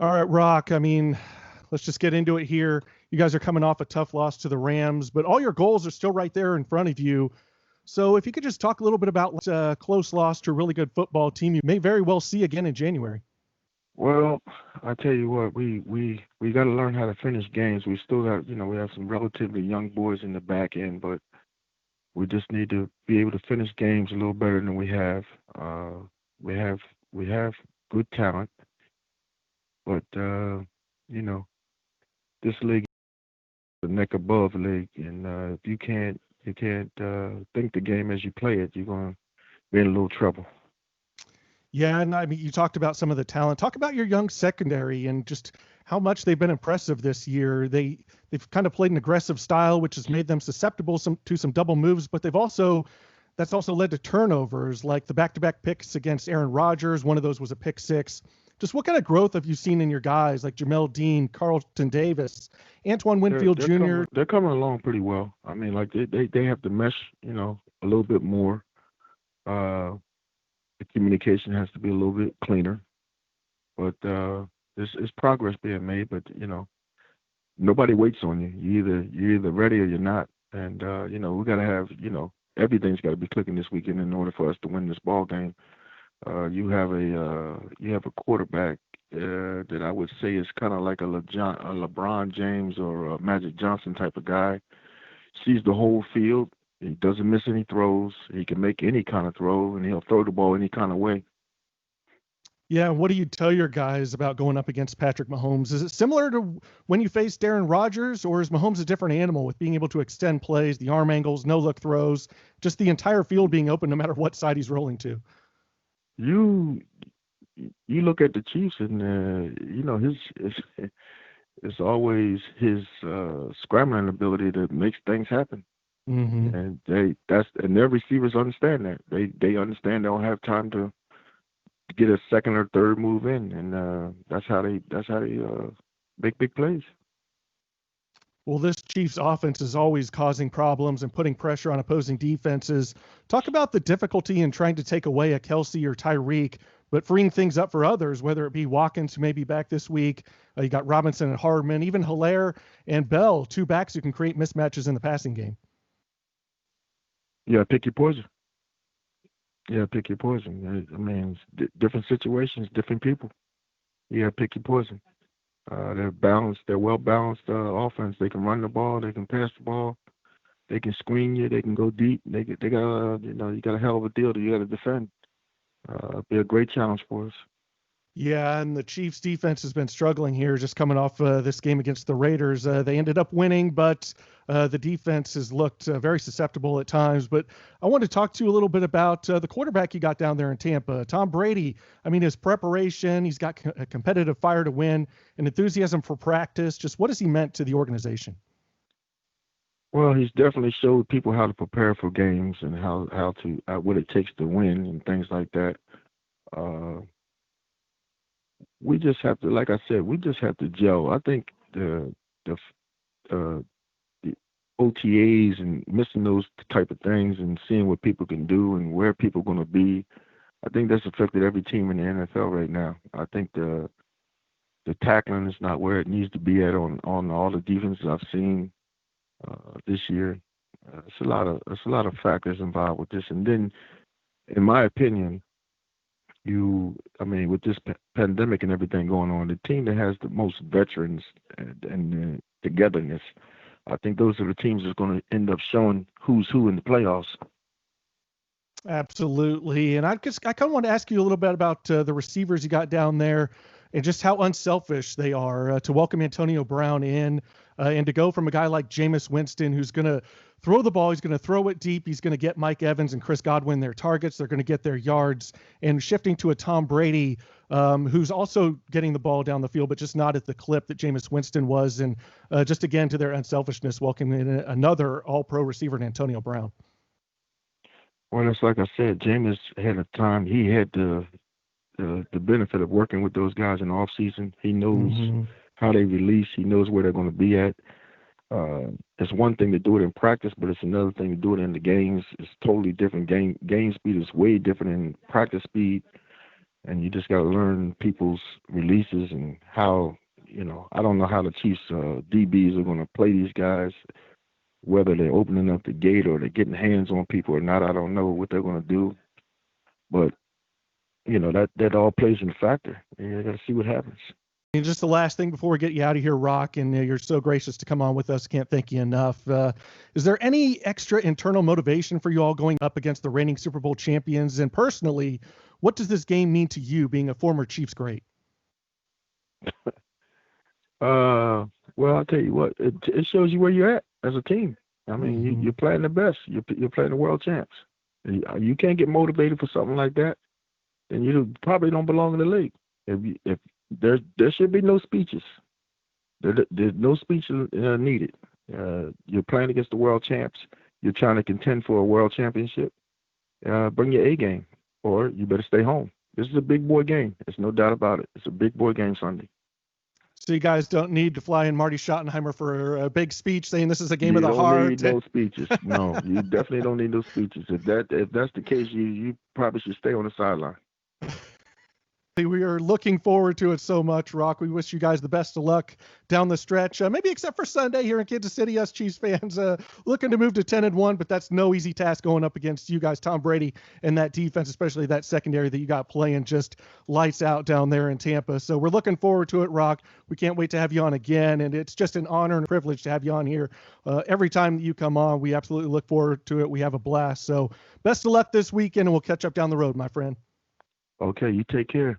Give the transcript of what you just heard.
All right, Rock. I mean, let's just get into it here. You guys are coming off a tough loss to the Rams, but all your goals are still right there in front of you. So if you could just talk a little bit about a close loss to a really good football team you may very well see again in January. Well, I tell you what, we got to learn how to finish games. We still got, we have some relatively young boys in the back end, but we just need to be able to finish games a little better than we have. We have we have good talent, but you know, this league is the neck above league, and if you can't think the game as you play it, you're gonna be in a little trouble. Yeah, and I mean, you talked about some of the talent. Talk about your young secondary and just how much they've been impressive this year. They've kind of played an aggressive style, which has made them susceptible to some double moves, but that's also led to turnovers, like the back-to-back picks against Aaron Rodgers. One of those was a pick six. Just what kind of growth have you seen in your guys like Jamel Dean, Carlton Davis, Antoine They're Winfield they're Jr.? coming they're coming along pretty well. I mean, like they have to mesh, a little bit more. Uh, the communication has to be a little bit cleaner, but there's progress being made. But nobody waits on you. You're either ready or you're not. And we gotta have everything's got to be clicking this weekend in order for us to win this ball game. You have a quarterback that I would say is kind of like a LeBron James or a Magic Johnson type of guy. Sees the whole field. He doesn't miss any throws. He can make any kind of throw, and he'll throw the ball any kind of way. Yeah, what do you tell your guys about going up against Patrick Mahomes? Is it similar to when you faced Aaron Rodgers, or is Mahomes a different animal with being able to extend plays, the arm angles, no look throws, just the entire field being open no matter what side he's rolling to? You you look at the Chiefs, and his it's always his scrambling ability that makes things happen. Hmm. And their receivers understand that. They understand they don't have time to get a second or third move in, and that's how they make big plays. Well, this Chiefs offense is always causing problems and putting pressure on opposing defenses. Talk about the difficulty in trying to take away a Kelsey or Tyreek, but freeing things up for others, whether it be Watkins, who may be back this week. You got Robinson and Hardman, even Hilaire and Bell, two backs who can create mismatches in the passing game. Yeah, pick your poison. Yeah, pick your poison. I mean, different situations, different people. Yeah, pick your poison. They're balanced. They're well balanced offense. They can run the ball. They can pass the ball. They can screen you. They can go deep. They got you got a hell of a deal that you got to defend. Be a great challenge for us. Yeah, and the Chiefs defense has been struggling here, just coming off this game against the Raiders. They ended up winning, but the defense has looked very susceptible at times. But I want to talk to you a little bit about the quarterback you got down there in Tampa, Tom Brady. I mean, his preparation, he's got a competitive fire to win, and enthusiasm for practice. Just what has he meant to the organization? Well, he's definitely showed people how to prepare for games and how to what it takes to win and things like that. Uh, we just have to, like I said, we just have to gel. I think the uh, the OTAs and missing those type of things and seeing what people can do and where people are going to be. I think that's affected every team in the NFL right now. I think the tackling is not where it needs to be at on all the defenses I've seen this year. It's a lot of factors involved with this, and then, in my opinion, I mean, with this pandemic and everything going on, the team that has the most veterans and togetherness, I think those are the teams that's going to end up showing who's who in the playoffs. Absolutely. And I kind of want to ask you a little bit about the receivers you got down there and just how unselfish they are to welcome Antonio Brown in and to go from a guy like Jameis Winston, who's going to throw the ball, he's going to throw it deep, he's going to get Mike Evans and Chris Godwin their targets, they're going to get their yards, and shifting to a Tom Brady who's also getting the ball down the field, but just not at the clip that Jameis Winston was. And just again, to their unselfishness, welcoming in another all-pro receiver in Antonio Brown. Well, it's like I said, Jameis had a time. He had the benefit of working with those guys in the off season. He knows Hmm. how they release. He knows where they're going to be at. It's one thing to do it in practice, but it's another thing to do it in the games. It's totally different. Game speed is way different than practice speed. and you just got to learn people's releases and how. I don't know how the Chiefs DBs are going to play these guys, whether they're opening up the gate or they're getting hands on people or not. I don't know what they're going to do, but that all plays in factor. You got to see what happens. And just the last thing before we get you out of here, Rock, and you're so gracious to come on with us. Can't thank you enough. Is there any extra internal motivation for you all going up against the reigning Super Bowl champions? And personally, what does this game mean to you, being a former Chiefs great? Well, I'll tell you what, it shows you where you're at as a team. I mean, you're playing the best. You're playing the world champs. You can't get motivated for something like that, then you probably don't belong in the league. If there should be no speeches. There's no speeches needed. You're playing against the world champs. You're trying to contend for a world championship. Bring your A game, or you better stay home. This is a big boy game. There's no doubt about it. It's a big boy game Sunday. So you guys don't need to fly in Marty Schottenheimer for a big speech saying this is a game of the heart. You don't need no speeches. No, you definitely don't need no speeches. If that's the case, you probably should stay on the sideline. We are looking forward to it so much, Rock. We wish you guys the best of luck down the stretch. Maybe except for Sunday here in Kansas City, us Chiefs fans looking to move to 10-1, but that's no easy task going up against you guys, Tom Brady, and that defense, especially that secondary that you got playing just lights out down there in Tampa. So we're looking forward to it, Rock. We can't wait to have you on again, and it's just an honor and a privilege to have you on here. Every time that you come on, we absolutely look forward to it. We have a blast. So best of luck this weekend, and we'll catch up down the road, my friend. Okay, you take care.